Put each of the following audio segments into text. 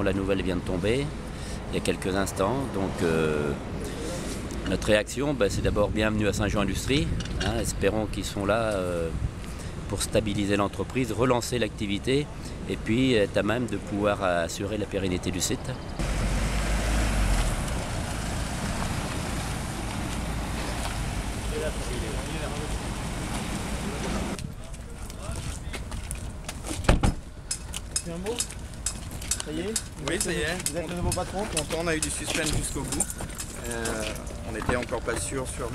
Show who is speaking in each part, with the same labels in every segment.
Speaker 1: la nouvelle vient de tomber il y a quelques instants. Donc notre réaction, c'est d'abord bienvenue à Saint-Jean Industrie. Espérons qu'ils sont là pour stabiliser l'entreprise, relancer l'activité et puis être à même de pouvoir assurer la pérennité du site.
Speaker 2: Un mot? Ça y est?
Speaker 3: Oui, ça y est.
Speaker 2: Vous êtes le nouveau patron?
Speaker 3: On a eu du suspense jusqu'au bout. On n'était encore pas sûr sur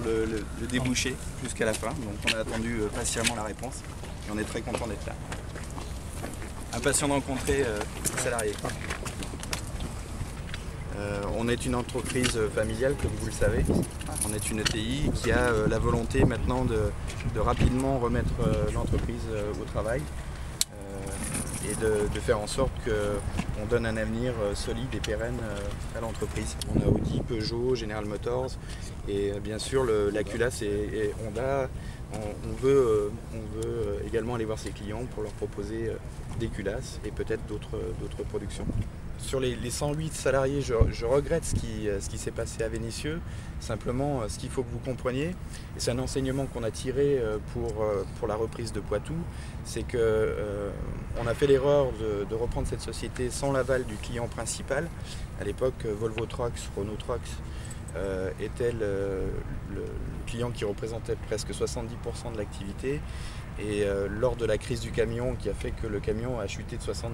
Speaker 3: le débouché jusqu'à la fin. Donc on a attendu patiemment la réponse. Et on est très content d'être là. Impatient de rencontrer les salariés. On est une entreprise familiale, comme vous le savez. On est une ETI qui a la volonté maintenant de rapidement remettre l'entreprise au travail. Et de faire en sorte qu'on donne un avenir solide et pérenne à l'entreprise. On a Audi, Peugeot, General Motors et bien sûr la Culasse et Honda. On veut également aller voir ses clients pour leur proposer des culasses et peut-être d'autres productions. Sur les 108 salariés, je regrette ce qui s'est passé à Vénissieux. Simplement, ce qu'il faut que vous compreniez, et c'est un enseignement qu'on a tiré pour la reprise de Poitou, c'est qu'on a fait l'erreur de reprendre cette société sans l'aval du client principal. À l'époque, Volvo Trucks, Renault Trucks était le client qui représentait presque 70% de l'activité. Et lors de la crise du camion qui a fait que le camion a chuté de 70%,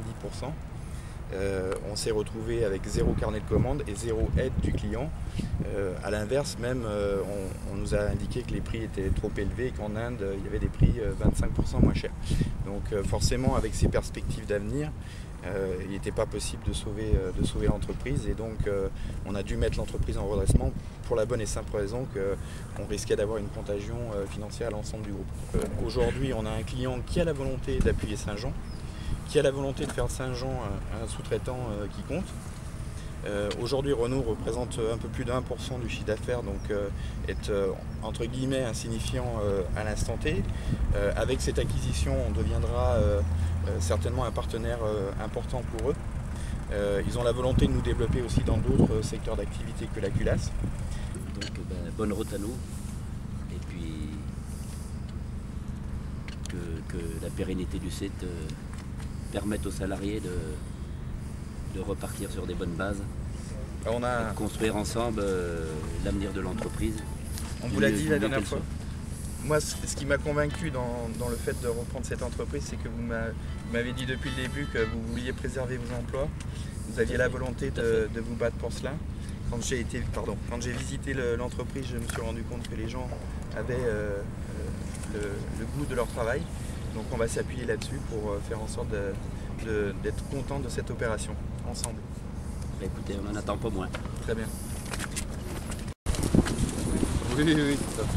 Speaker 3: on s'est retrouvé avec zéro carnet de commande et zéro aide du client. À l'inverse, même, on nous a indiqué que les prix étaient trop élevés et qu'en Inde, il y avait des prix 25% moins chers. Donc forcément, avec ces perspectives d'avenir, il n'était pas possible de sauver l'entreprise et donc on a dû mettre l'entreprise en redressement pour la bonne et simple raison qu'on risquait d'avoir une contagion financière à l'ensemble du groupe. Aujourd'hui, on a un client qui a la volonté d'appuyer Saint-Jean, qui a la volonté de faire de Saint-Jean un sous-traitant qui compte. Aujourd'hui, Renault représente un peu plus de 1% du chiffre d'affaires, donc est entre guillemets insignifiant à l'instant T. Avec cette acquisition, on deviendra certainement un partenaire important pour eux. Ils ont la volonté de nous développer aussi dans d'autres secteurs d'activité que la culasse.
Speaker 1: Donc bonne route à nous et puis que la pérennité du site permettre aux salariés de repartir sur des bonnes bases, et de construire ensemble l'avenir de l'entreprise.
Speaker 3: On vous l'a dit la dernière fois. Moi, ce qui m'a convaincu dans le fait de reprendre cette entreprise, c'est que vous m'avez dit depuis le début que vous vouliez préserver vos emplois, vous aviez la volonté de vous battre pour cela. Quand j'ai visité l'entreprise, je me suis rendu compte que les gens avaient le goût de leur travail. Donc on va s'appuyer là-dessus pour faire en sorte d'être content de cette opération, ensemble.
Speaker 1: Écoutez, on n'en attend pas moins.
Speaker 3: Très bien. Oui, c'est ça.